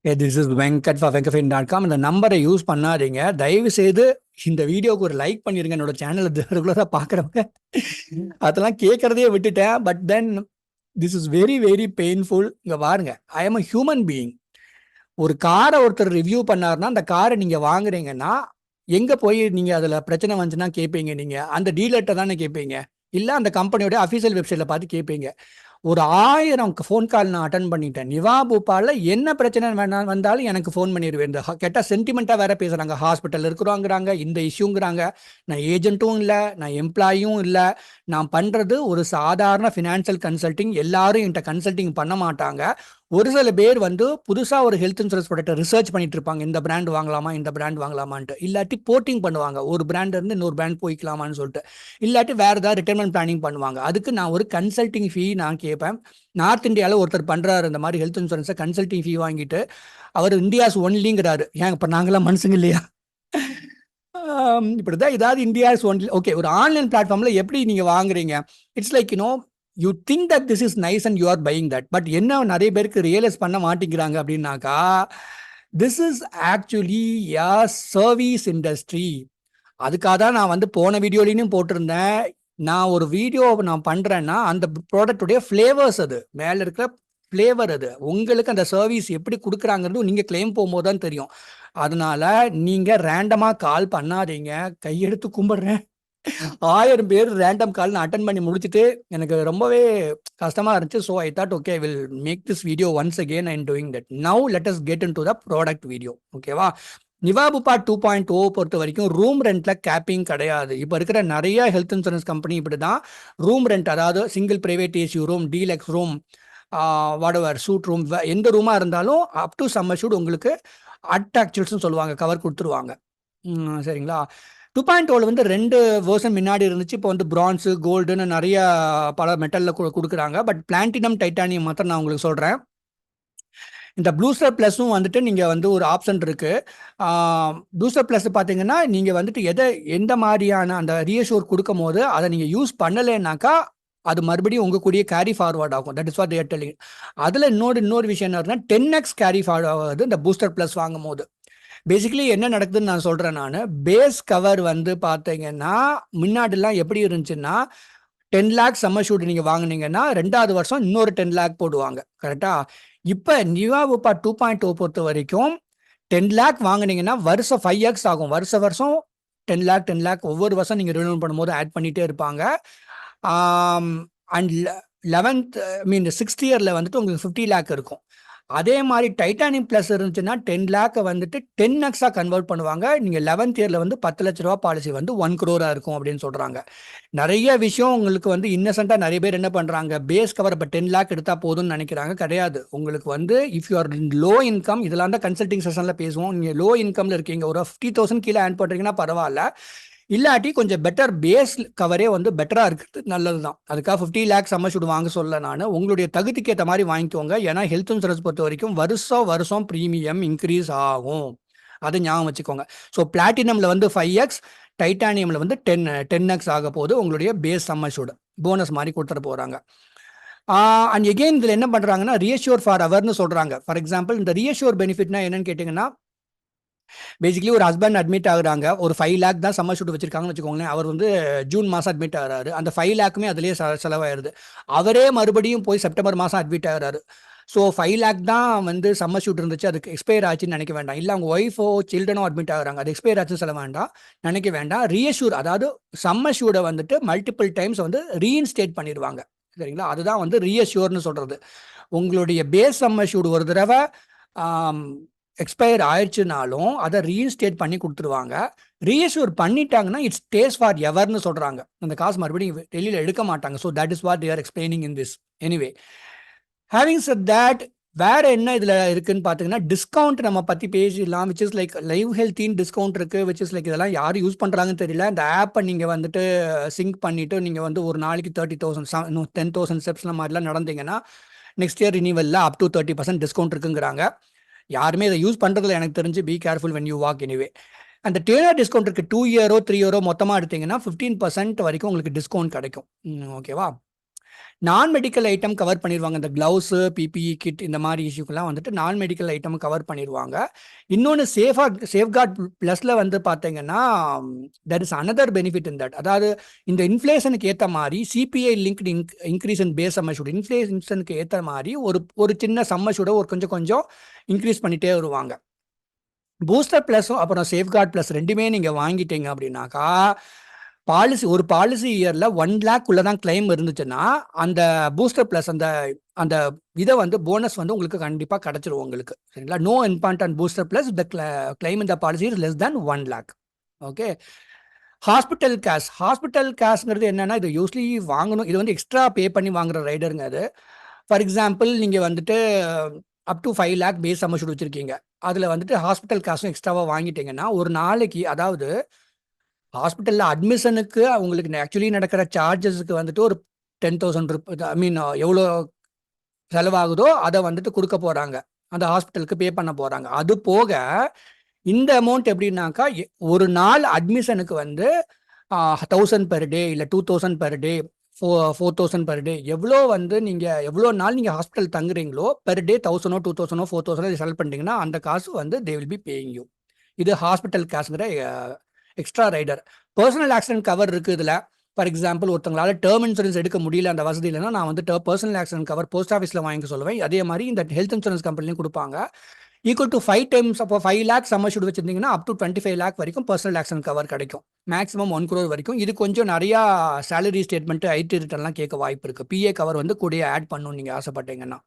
This is Venkat for வெங்கஃபைன்.com. இந்த நம்பரை யூஸ் பண்ணாதீங்க தயவு செய்து. இந்த வீடியோக்கு ஒரு லைக் பண்ணிருங்க. என்னோட சேனலை ரெகுலராக பார்க்குறவங்க அதெல்லாம் கேட்கறதே விட்டுட்டேன். But then this is very very painful. இங்கே பாருங்க, I am a human being. ஒரு காரை ஒருத்தர் ரிவ்யூ பண்ணாருன்னா அந்த காரை நீங்கள் வாங்குறீங்கன்னா எங்கே போய் நீங்கள் அதில் பிரச்சனை வந்துச்சுன்னா கேட்பீங்க? நீங்கள் அந்த டீலர்கிட்ட தானே கேட்பீங்க, இல்லை அந்த கம்பெனியோட அஃபீஷியல் வெப்சைட்டில் பார்த்து கேட்பீங்க. ஒரு 1000 ஃபோன் கால் நான் அட்டன் பண்ணிட்டேன். நிவா பூபாலில் என்ன பிரச்சனை வந்தாலும் எனக்கு ஃபோன் பண்ணிடுவேன். இந்த கேட்டால் சென்டிமெண்ட்டாக வேற பேசுகிறாங்க. ஹாஸ்பிட்டல் இருக்கிறோங்கிறாங்க, இந்த இஷ்யூங்கிறாங்க. நான் ஏஜென்ட்டும் இல்லை, நான் எம்ப்ளாயும் இல்லை. நான் பண்ணுறது ஒரு சாதாரண ஃபினான்ஷியல் கன்சல்டிங். எல்லாரும் என்கிட்ட கன்சல்டிங் பண்ண மாட்டாங்க. ஒரு சில பேர் வந்து புதுசாக ஒரு ஹெல்த் இன்சூரன்ஸ் ப்ராடக்ட்டை ரிசர்ச் பண்ணிட்டு இருப்பாங்க. இந்த பிராண்ட் வாங்கலாமா, இந்த பிராண்ட் வாங்கலாமான்ட்டு. இல்லாட்டி போர்ட்டிங் பண்ணுவாங்க, ஒரு பிராண்ட் இருந்து இன்னொரு பிராண்ட் போய்க்கலாமான்னு சொல்லிட்டு. இல்லாட்டி வேற ஏதாவது ரிட்டைர்மெண்ட் பிளானிங் பண்ணுவாங்க. அதுக்கு நான் ஒரு கன்சல்டிங் ஃபீ நான் கேட்பேன். நார்த் இந்தியாவில் ஒருத்தர் பண்ணுறாரு இந்த மாதிரி ஹெல்த் இன்சூரன்ஸை, கன்சல்டிங் ஃபீ வாங்கிட்டு அவர் இந்தியாஸ் ஒன்லிங்கிறாரு. ஏன் இப்போ நாங்களாம் மனுஷங்க இல்லையா? இப்படிதான் ஏதாவது இந்தியாஸ் ஒன்லி. ஓகே, ஒரு ஆன்லைன் பிளாட்ஃபார்ம்ல எப்படி நீங்க வாங்குறீங்க? It's like you think that this is nice and you are buying that. But என்ன நிறைய பேருக்கு ரியலைஸ் பண்ண மாட்டேங்கிறாங்க அப்படின்னாக்கா, this is actually yeah service industry. அதுக்காக தான் நான் வந்து போன வீடியோலையும் போட்டிருந்தேன். நான் ஒரு வீடியோ நான் பண்றேன்னா அந்த ப்ராடக்டுடைய ஃப்ளேவர்ஸ், அது மேல இருக்கிற ஃப்ளேவர், அது உங்களுக்கு அந்த சர்வீஸ் எப்படி கொடுக்குறாங்கிறது நீங்க கிளைம் போகும்போது தான் தெரியும். அதனால நீங்க ரேண்டமா கால் பண்ணாதீங்க. கையெடுத்து கும்பிடுறேன். 1000 பேர் ரேண்டம் கால் நான் அட்டன் பண்ணி முடிச்சுட்டு எனக்கு ரொம்பவே கஷ்டமா இருந்துச்சு. So I thought okay, will make this video once again and doing that. Now let us get into the product video. ஓகேவா? நிவா புபா 2.0 பொறுத்த வரைக்கும் ரூம் ரெண்ட்ல கேப்பிங் கிடையாது. இப்போ இருக்கிற நிறைய ஹெல்த் இன்சூரன்ஸ் கம்பெனி இப்படி தான். ரூம் ரெண்ட், அதாவது single private AC room, deluxe room, whatever suite room, எந்த ரூமாக இருந்தாலும் அப் டு சம் அஷ்யூர்ட் உங்களுக்கு அட்டாக்சுவல்ஸ்னு சொல்லுவாங்க, கவர் கொடுத்துருவாங்க. சரிங்களா? 2.0 வந்து 2 வேர்ஷன் முன்னாடி இருந்துச்சு. இப்போ வந்து பிரான்ஸு, கோல்டுன்னு நிறைய பல மெட்டலில் கொடுக்குறாங்க. பட் பிளாட்டினம், டைட்டானியம் மாத்திரம் நான் உங்களுக்கு சொல்கிறேன். இந்த ப்ளூஸ்டர் ப்ளஸும் வந்துட்டு நீங்கள் வந்து ஒரு ஆப்ஷன் இருக்குது. ப்ளூஸ்டர் ப்ளஸ் பார்த்தீங்கன்னா நீங்கள் வந்துட்டு எந்த மாதிரியான அந்த ரீஅஷ்யூர் கொடுக்கும் போது அதை நீங்கள் யூஸ் பண்ணலைன்னாக்கா அது மறுபடியும் உங்க கூடிய கேரி ஃபார்வர்ட் ஆகும். That is what they are telling. அதில் இன்னொரு விஷயம் என்ன இருக்குன்னா 10x கேரி ஃபார்வர்ட் ஆகுது இந்த பூஸ்டர் ப்ளஸ் வாங்கும் போது. பேசிக்கலி என்ன நடக்குதுன்னு நான் சொல்கிறேன். நான் பேஸ் கவர் வந்து பார்த்தீங்கன்னா முன்னாடிலாம் எப்படி இருந்துச்சுன்னா 10 லேக் சம்மர் ஷூட் நீங்கள் வாங்கினீங்கன்னா 2வது வருஷம் இன்னொரு 10 லேக் போடுவாங்க. கரெக்டா? இப்போ நிவா புபா 2.0 பொறுத்த வரைக்கும் 10 லேக் வாங்கினீங்கன்னா வருஷம் 5x ஆகும். வருஷம் 10 லேக் ஒவ்வொரு வருஷம் நீங்கள் ரினியூவல் பண்ணும்போது ஆட் பண்ணிகிட்டே இருப்பாங்க. அண்ட் 11th மீன் 6th இயரில் வந்துட்டு உங்களுக்கு 50 லேக் இருக்கும். அதே மாதிரி டைட்டானியம் ப்ளஸ் இருந்துச்சுன்னா 10 லேக்கை வந்துட்டு 10x கன்வெர்ட் பண்ணுவாங்க. நீங்கள் 11th இயரில் வந்து 10 லட்ச ரூபா பாலிசி வந்து 1 crore இருக்கும் அப்படின்னு சொல்கிறாங்க. நிறைய விஷயம் உங்களுக்கு வந்து இன்னசென்ட்டாக நிறைய பேர் என்ன பண்ணுறாங்க, பேஸ் கவர் இப்போ 10 லேக் எடுத்தால் போதும்னு நினைக்கிறாங்க. கிடையாது. உங்களுக்கு வந்து if you are low income, இதெல்லாம் தான் கன்சல்டிங் செஷனில் பேசுவோம். நீங்கள் லோ இன்கமில் இருக்கீங்க, ஒரு 50,000 கீழே ஏர்ன் பண்ணுறீங்கன்னா பரவாயில்ல. இல்லாட்டி கொஞ்சம் பெட்டர் பேஸ் கவரே வந்து பெட்டராக இருக்கிறது நல்லது தான். அதுக்காக 50 லேக்ஸ் சம்மர் வாங்க சொல்ல நான். உங்களுடைய தகுதிக்கு ஏற்ற மாதிரி வாங்கிக்கோங்க. ஏன்னா ஹெல்த் இன்சூரன்ஸ் பொறுத்த வரைக்கும் வருஷம் ப்ரீமியம் இன்க்ரீஸ் ஆகும். அதை ஞாபகம் வச்சுக்கோங்க. ஸோ பிளாட்டினமில் வந்து 5x, டைட்டானியமில் வந்து 10x ஆக போது உங்களுடைய பேஸ் சம்மர் போனஸ் மாதிரி கொடுத்துட்டு போகிறாங்க. அண்ட் எகெயின் இதில் என்ன பண்ணுறாங்கன்னா ரீஅஷ்யூர் ஃபார் அவர்னு சொல்கிறாங்க. ஃபார் எக்ஸாம்பிள் இந்த ரீஅஷ்யூர் பெனிஃபிட்னா என்னன்னு கேட்டிங்கன்னா, பேசிக்கலி ஒரு ஹஸ்பண்ட் அட்மிட் ஆகுறாங்க, ஒரு 5 லேக் தான் சம்மர் ஷூட் வச்சிருக்காங்கன்னு வச்சுக்கோங்களேன். அவர் வந்து ஜூன் மாதம் அட்மிட் ஆகிறாரு. அந்த 5 லேக்குமே அதிலே செலவாயிருது. அவரே மறுபடியும் போய் செப்டம்பர் மாதம் அட்மிட் ஆகிறாரு. ஸோ 5 லேக் தான் வந்து சம்மர் ஷூட் இருந்துச்சு, அதுக்கு எக்ஸ்பயர் ஆச்சுன்னு நினைக்க வேண்டாம். இல்லை அவங்க ஒய்ஃபோ சில்ட்ரனோ அட்மிட் ஆகுறாங்க, அது எக்ஸ்பயர் ஆச்சு சொல்ல வேண்டாம், நினைக்க வேண்டாம். ரீஅஷ்யூர், அதாவது சம்மர் ஷூட்டை வந்துட்டு மல்டிபிள் டைம்ஸ் வந்து ரீஇன்ஸ்டேட் பண்ணிடுவாங்க. சரிங்களா? அதுதான் வந்து ரீஅஷ்யூர்னு சொல்கிறது. உங்களுடைய பேஸ் சம்மர் ஷூட் ஒரு தடவை எக்ஸ்பயர் ஆயிடுச்சுனாலும் அதை ரீஇன்ஸ்டேட் பண்ணி கொடுத்துருவாங்க. ரீஅஷ்யூர் பண்ணிட்டாங்கன்னா இட்ஸ் ஸ்டேஸ் ஃபார் எவர்னு சொல்கிறாங்க. அந்த காசு மறுபடியும் வெளியில் எடுக்க மாட்டாங்க. So that is what they are explaining in this. Anyway, having said that, வேற என்ன இதில் இருக்குன்னு பார்த்தீங்கன்னா டிஸ்கவுண்ட் நம்ம பற்றி பேசிடலாம். விச் இஸ் லைக் லைவ் ஹெல்த்தின் டிஸ்கவுண்ட் இருக்குது. விச் இஸ் லைக் இதெல்லாம் யார் யூஸ் பண்ணுறாங்கன்னு தெரியல. இந்த ஆப்பை நீங்கள் வந்துட்டு சிங்க் பண்ணிவிட்டு நீங்கள் வந்து ஒரு நாளைக்கு 30,000 10,000 ஸ்டெப்ஸ் மாதிரிலாம் நடந்தீங்கன்னா நெக்ஸ்ட் இயர் ரினிவலில் அப் டு 30% டிஸ்கவுண்ட் இருக்குங்கிறாங்க. யாருமே இதை யூஸ் பண்ணுறதுல எனக்கு தெரிஞ்சு. Be careful when you walk. Anyway, அந்த டேனர் டிஸ்கவுண்ட் இருக்குது. 2 இயரோ 3 இயரோ மொத்தமாக எடுத்தீங்கன்னா 15% வரைக்கும் உங்களுக்கு டிஸ்கவுண்ட் கிடைக்கும். ஓகேவா? நான் மெடிக்கல் ஐட்டம் கவர் பண்ணிடுவாங்க. இந்த க்ளவுஸு, பிபிஇ கிட் இந்த மாதிரி இஷ்யூக்கெல்லாம் வந்துட்டு நான் மெடிக்கல் ஐட்டம் கவர் பண்ணிடுவாங்க. இன்னொன்று சேஃப்கார்ட் ப்ளஸில் வந்து பார்த்தீங்கன்னா there is another benefit in that. அதாவது இந்த இன்ஃப்ளேஷனுக்கு ஏற்ற மாதிரி CPI linked increase in base sum assured, இன்ஃப்ளேஷனுக்கு ஏற்ற மாதிரி ஒரு சின்ன சம்மர்ஷூட ஒரு கொஞ்சம் கொஞ்சம் இன்க்ரீஸ் பண்ணிகிட்டே வருவாங்க. பூஸ்டர் ப்ளஸும் அப்புறம் சேஃப்கார்ட் ப்ளஸ் ரெண்டுமே நீங்கள் வாங்கிட்டீங்க அப்படின்னாக்கா ஒரு பாலிசி இயரில் 1 lakh தான் கிளைம் இருந்துச்சுன்னா அந்த பூஸ்டர் ப்ளஸ் அந்த இதை வந்து போனஸ் வந்து உங்களுக்கு கண்டிப்பாக கிடைச்சிரும் உங்களுக்கு. சரிங்களா? No impact and booster plus the claim இந்த policy is less than 1 lakh. Okay. Hospital கேஷ்ங்கிறது என்னன்னா, இது யூஸ்வலி வாங்கணும். இது வந்து எக்ஸ்ட்ரா பே பண்ணி வாங்குற ரைடருங்க அது. ஃபார் எக்ஸாம்பிள் நீங்கள் வந்துட்டு up to 5 lakh base sum assured வச்சுருக்கீங்க. அதில் வந்துட்டு ஹாஸ்பிட்டல் காசும் எக்ஸ்ட்ராவாக வாங்கிட்டீங்கன்னா ஒரு நாளைக்கு, அதாவது ஹாஸ்பிட்டலில் அட்மிஷனுக்கு அவங்களுக்கு ஆக்சுவலி நடக்கிற சார்ஜஸுக்கு வந்துட்டு ஒரு 10,000 ஐ மீன் எவ்வளோ செலவாகுதோ அதை வந்துட்டு கொடுக்க போகிறாங்க, அந்த ஹாஸ்பிட்டலுக்கு பே பண்ண போகிறாங்க. அது போக இந்த அமௌண்ட் எப்படின்னாக்கா ஒரு நாள் அட்மிஷனுக்கு வந்து 1,000 பெர் டே இல்லை 2,000 பெர் டே, 4,000 பெர் டே, எவ்வளோ வந்து நீங்கள் எவ்வளோ நாள் நீங்கள் ஹாஸ்பிட்டல் தங்குறீங்களோ பெர் டே 1,000 2,000 4,000 செலக்ட் பண்ணிட்டீங்கன்னா அந்த காசு வந்து they will be paying you. இது ஹாஸ்பிட்டல் காசுங்கிற extra rider. Personal accident cover இருக்குது இதில். ஃபார் எக்ஸாம்பிள் ஒருத்தங்களால டேர்ம் இன்சூரன்ஸ் எடுக்க முடியல, அந்த வசதி இல்லைன்னா நான் வந்து பர்சனல் ஆக்சிடென்ட் கவர் போஸ்ட் ஆஃபீஸில் வாங்கிக்க சொல்லுவேன். அதே மாதிரி இந்த ஹெல்த் இன்சூரன்ஸ் கம்பெனிலையும் கொடுப்பாங்க. Equal to 5 times. அப்போ 5 lakh சம்மர்ஷூட் வச்சிருந்தீங்கன்னா அப் டு 25 lakh வரைக்கும் பர்சனல் ஆக்சிடென்ட் கவர் கிடைக்கும். மேக்ஸிமம் 1 crore வரைக்கும். இது கொஞ்சம் நிறையா சேலரி ஸ்டேட்மெண்ட், ஐடி ரிட்டர்ன்லாம் கேட்க வாய்ப்பு இருக்குது. பிஏ கவர் வந்து கூட ஆட் பண்ணணும் நீங்கள் ஆசைப்பட்டீங்கன்னா.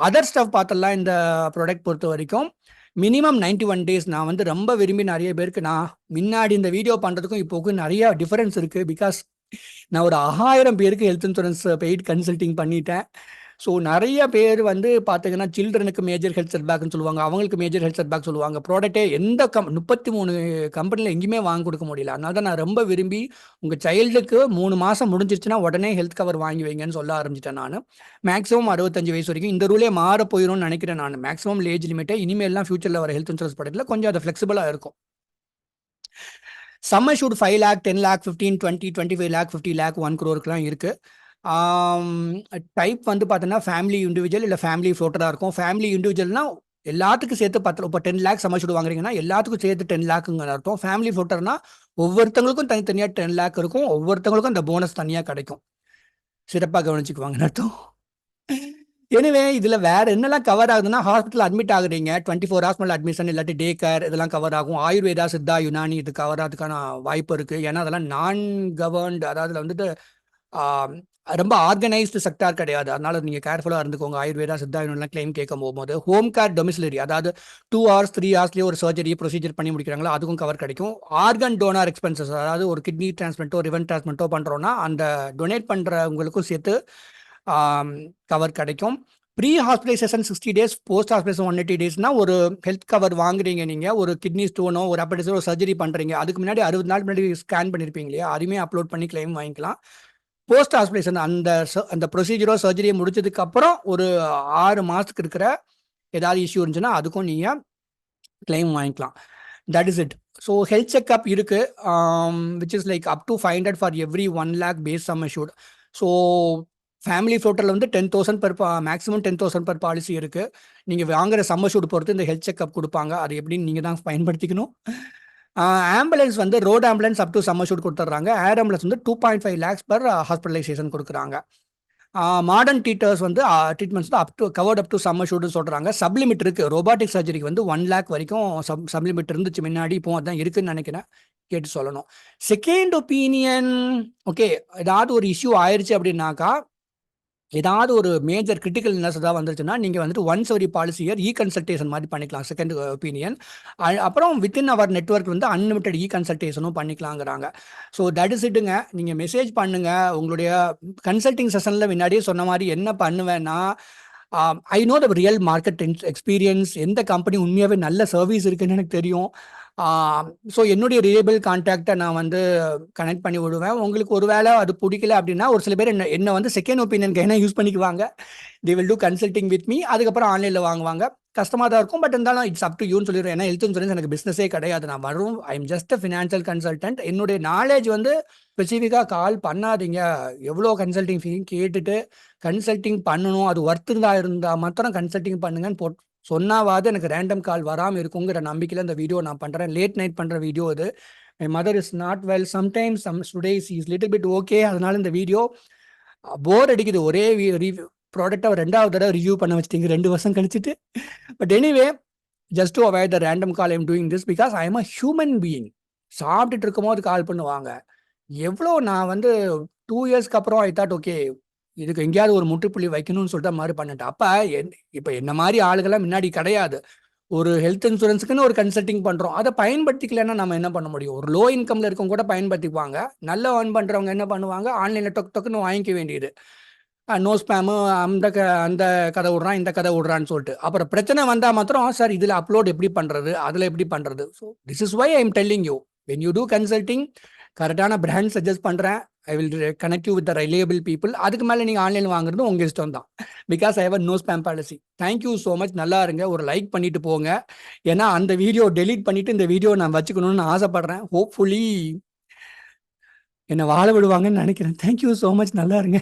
அதர் ஸ்டஃப் பார்த்தலாம் இந்த ப்ராடக்ட் பொறுத்த வரைக்கும் மினிமம் 91 days. நான் வந்து ரொம்ப விரும்பி நிறைய பேருக்கு நான் முன்னாடி இந்த வீடியோ பண்ணுறதுக்கும் இப்போக்கும் நிறைய டிஃபரன்ஸ் இருக்குது. பிகாஸ் நான் ஒரு 1000 பேருக்கு ஹெல்த் இன்சூரன்ஸ் பெய்ட் கன்சல்டிங் பண்ணிட்டேன். ஸோ நிறைய பேர் வந்து பார்த்தீங்கன்னா சில்ட்ரனுக்கு மேஜர் ஹெல்த் செட்பேக்னு சொல்லுவாங்க, அவங்களுக்கு மேஜர் ஹெல்த் செட்பேக் சொல்லுவாங்க. ப்ராடக்ட்டே எந்த 33 கம்பெனியில் எங்கேயுமே வாங்கி கொடுக்க முடியல. அதனால தான் நான் ரொம்ப விரும்பி உங்கள் சைல்டுக்கு 3 மாதம் முடிஞ்சிருச்சுன்னா உடனே ஹெல்த் கவர் வாங்கி வைங்கன்னு சொல்ல ஆரம்பிச்சிட்டேன். நான் மேக்ஸிமம் 65 வயசு வரைக்கும் இந்த ரூலே மாற போயிடும்னு நினைக்கிறேன். நான் மேக்ஸிமம் ஏஜ் லிமிட்டை இனிமேல்லாம் ஃபியூச்சரில் வர ஹெல்த் இன்சூரன்ஸ் ப்ராடக்ட்டில் கொஞ்சம் அது ஃப்ளெக்சிபிளாக இருக்கும். Sum assured 5 lakh 10 lakh 15 20 25 lakh 50 lakh 1 crore இருக்குது. டைப் வந்து பார்த்தீங்கன்னா ஃபேமிலி இண்டிவிஜுவல் இல்லை ஃபேமிலி ஃப்ளோட்டராக இருக்கும். ஃபேமிலி இண்டிவிஜுவல்னா எல்லாத்துக்கும் சேர்த்து 10. இப்போ 10 lakh சம்மர்ஷூட் வாங்குறீங்கன்னா எல்லாத்துக்கும் சேர்த்து 10 lakhங்க அர்த்தம். ஃபேமிலி ஃப்ளோட்டர்னா ஒவ்வொருத்தங்களுக்கும் தனித்தனியாக 10 lakh இருக்கும், ஒவ்வொருத்தங்களுக்கும் அந்த போனஸ் தனியாக கிடைக்கும். சிறப்பாக கவனிச்சுக்குவாங்கன்னு அர்த்தம். எனவே இதில் வேறு என்னெல்லாம் கவர் ஆகுதுன்னா, ஹாஸ்பிட்டல் அட்மிட் ஆகுறீங்க 24 hours மேலே அட்மிஷன் இல்லாட்டி டே கேர் இதெல்லாம் கவர் ஆகும். ஆயுர்வேதா, சித்தா, யுனானி இது கவர் ஆகிறதுக்கான வாய்ப்பு இருக்குது. ஏன்னா அதெல்லாம் நான் கவர்ன்டு, அதாவது வந்துட்டு ரொம்ப ஆர்கனைஸ்டு செக்டார் கிடையாது. அதனால நீங்கள் கேர்ஃபுல்லாக இருந்துக்கோங்க. ஆயுர்வேதா, சித்தா, யுனானிலாம் கிளைம் கேட்க போகும்போது ஹோம் கேர் டொமிசிலரி, அதாவது 2 hours 3 hoursலேயே ஒரு சர்ஜரி ப்ரொசீஜர் பண்ணி முடிக்கிறாங்களோ அதுக்கும் கவர் கிடைக்கும். ஆர்கன் டோனார் எக்ஸ்பென்சஸ், அதாவது ஒரு கிட்னி டிரான்ஸ்பிளான்ட்டோ லிவர் டிரான்ஸ்பிளான்ட்டோ பண்ணுறோன்னா அந்த டொனேட் பண்ணுறவங்களுக்கும் சேர்த்து கவர் கிடைக்கும். Pre hospitalisation 60 days, post hospitalisation 180 daysனா ஒரு ஹெல்த் கவர் வாங்குறீங்க. நீங்கள் ஒரு கிட்னி ஸ்டோனோ ஒரு அப்படிஸோ ஒரு சர்ஜரி பண்ணுறீங்க, அதுக்கு முன்னாடி 60 நாள் முன்னாடி ஸ்கேன் பண்ணியிருப்பீங்க இல்லையா, அதுவுமே அப்லோட் பண்ணி கிளைம் வாங்கிக்கலாம். போஸ்ட் ஹாஸ்பிட்டலைசேஷன் அந்த ப்ரொசீஜரோ சர்ஜரியை முடிச்சதுக்கு அப்புறம் ஒரு 6 மாதத்துக்கு இருக்கிற ஏதாவது இஷ்யூ இருந்துச்சுன்னா அதுக்கும் நீங்கள் கிளைம் வாங்கிக்கலாம். That is it. So health checkup இருக்குது which is like up to 500 for every 1 lakh base sum assured. So family ஃப்ளோட்டரில் வந்து 10,000 மேக்ஸிமம் 10,000 per பாலிசி இருக்குது. நீங்கள் வாங்குற சம் அஷ்யூர்ட் பொறுத்து இந்த ஹெல்த் செக்அப் கொடுப்பாங்க. அது எப்படின்னு நீங்கள் தான் பயன்படுத்திக்கணும். ஆம்புலன்ஸ் வந்து road ambulance up to some assured கொடுத்துட்றாங்க. ஏர் ஆம்புலன்ஸ் வந்து 2.5 lakhs per ஹாஸ்பிட்டலைசேஷன் கொடுக்குறாங்க. மாடர்ன் ட்ரீட்மெண்ட்ஸ் வந்து கவர்ட் அப் டு சம் அஷ்யூர்ட்னு சொல்கிறாங்க. சப்லிமிட் இருக்குது. ரோபாட்டிக் சர்ஜரிக்கு வந்து 1 lakh வரைக்கும் சப்லிமிட் இருந்துச்சு முன்னாடி, இப்போ அதான் இருக்குதுன்னு நினைக்கிறேன். கேட்டு சொல்லணும். செகண்ட் ஒப்பீனியன், ஓகே, ஏதாவது ஒரு இஷ்யூ ஆயிடுச்சு அப்படின்னாக்கா, ஏதாவது ஒரு மேஜர் கிரிட்டிக்கல் இல்னஸ் ஏதாவது வந்துருச்சுன்னா நீங்கள் வந்துட்டு ஒன்ஸ் ஒரு பாலிசி இயர் கன்சல்டேஷன் மாதிரி பண்ணிக்கலாம், செகண்ட் ஒப்பீனியன். அப்புறம் வித்தின் அவர் நெட்ஒர்க் வந்து அன்லிமிட்டட் கன்சல்டேஷனும் பண்ணிக்கலாங்கிறாங்க. ஸோ தட் இஸ் இட்டுங்க. நீங்கள் மெசேஜ் பண்ணுங்கள். உங்களுடைய கன்சல்டிங் செஷனில் முன்னாடியே சொன்ன மாதிரி என்ன பண்ணுவேன்னா, I know the real market experience, எந்த கம்பெனி உண்மையாகவே நல்ல சர்வீஸ் இருக்குன்னு எனக்கு தெரியும். ஸோ என்னுடைய ரிலேபிள் கான்டாக்டை நான் வந்து கனெக்ட் பண்ணி விடுவேன். உங்களுக்கு ஒரு வேளை அது பிடிக்கல அப்படின்னா ஒரு சில பேர் என்ன வந்து செகண்ட் ஒப்பீனியனுக்கு என்ன யூஸ் பண்ணிக்குவாங்க. They will do consulting with me, அதுக்கப்புறம் ஆன்லைனில் வாங்குவாங்க. கஷ்டமா தான் இருக்கும். பட் இருந்தாலும் இட்ஸ் அப் டு யூன்னு சொல்லிடுறேன். ஏன்னா ஹெல்த் இன்சூரன்ஸ் எனக்கு பிசினஸே கிடையாது. நான் வரும் I am just a financial consultant. என்னுடைய நாலேஜ் வந்து ஸ்பெசிஃபிக்கா கால் பண்ணாதீங்க. எவ்வளோ கன்சல்டிங் ஃபீ கேட்டுட்டு கன்சல்டிங் பண்ணணும். அது இருந்தா மாத்திரம் கன்சல்டிங் பண்ணுங்கன்னு சொன்னாவாது எனக்கு ரேண்டம் கால் வராமல் இருக்குங்கிற நம்பிக்கையில் இந்த வீடியோ நான் பண்ணுறேன். லேட் நைட் பண்ணுற வீடியோ இது. My mother is not well sometimes today's is little bit okay. அதனால இந்த வீடியோ போர் அடிக்குது. ஒரே ப்ராடக்டை 2வது தடவை ரிவ்யூ பண்ண வச்சிட்டீங்க 2 வருஷம் கழிச்சிட்டு. But anyway just to avoid the random call I'm doing this because I am a human being. சாப்பிட்டுட்டு இருக்கும் போது கால் பண்ணுவாங்க. எவ்வளோ நான் வந்து 2 இயர்ஸ்க்கு அப்புறம் ஐ தாட் ஓகே இதுக்கு எங்கேயாவது ஒரு முற்றுப்புள்ளி வைக்கணும்னு சொல்லிட்டு மாதிரி பண்ணிட்டேன். அப்போ இப்போ என்ன மாதிரி ஆளுகள்லாம் முன்னாடி கிடையாது. ஒரு ஹெல்த் இன்சூரன்ஸுக்குன்னு ஒரு கன்சல்டிங் பண்ணுறோம். அதை பயன்படுத்திக்கலன்னா நம்ம என்ன பண்ண முடியும்? ஒரு லோ இன்கம்ல இருக்கவங்க கூட பயன்படுத்திக்குவாங்க. நல்லா ஏர்ன் பண்ணுறவங்க என்ன பண்ணுவாங்க? ஆன்லைனில் டொக்குன்னு வாங்கிக்க வேண்டியது. நோ ஸ்பேமு அந்த கதை விட்றான் இந்த கதை விட்றான்னு சொல்லிட்டு அப்புறம் பிரச்சனை வந்தால் மாத்திரம் சார் இதில் அப்லோட் எப்படி பண்ணுறது அதில் எப்படி பண்ணுறது. So this is why I am telling you when you do consulting கரெக்டான பிராண்ட் சஜஸ்ட் பண்ணுறேன். I will connect you with the reliable people. அதுக்கு மேலே நீங்கள் ஆன்லைன் வாங்குறது உங்கள் இஷ்டம் தான். Because I have no spam policy. Thank you so much. நல்லா இருங்க. ஒரு லைக் பண்ணிட்டு போங்க. ஏன்னா அந்த வீடியோ டெலீட் பண்ணிட்டு இந்த வீடியோ நான் வச்சுக்கணும்னு ஆசைப்படுறேன். ஹோப்ஃபுல்லி என்னை வாழ விடுவாங்கன்னு நினைக்கிறேன். Thank you so much. நல்லா இருங்க.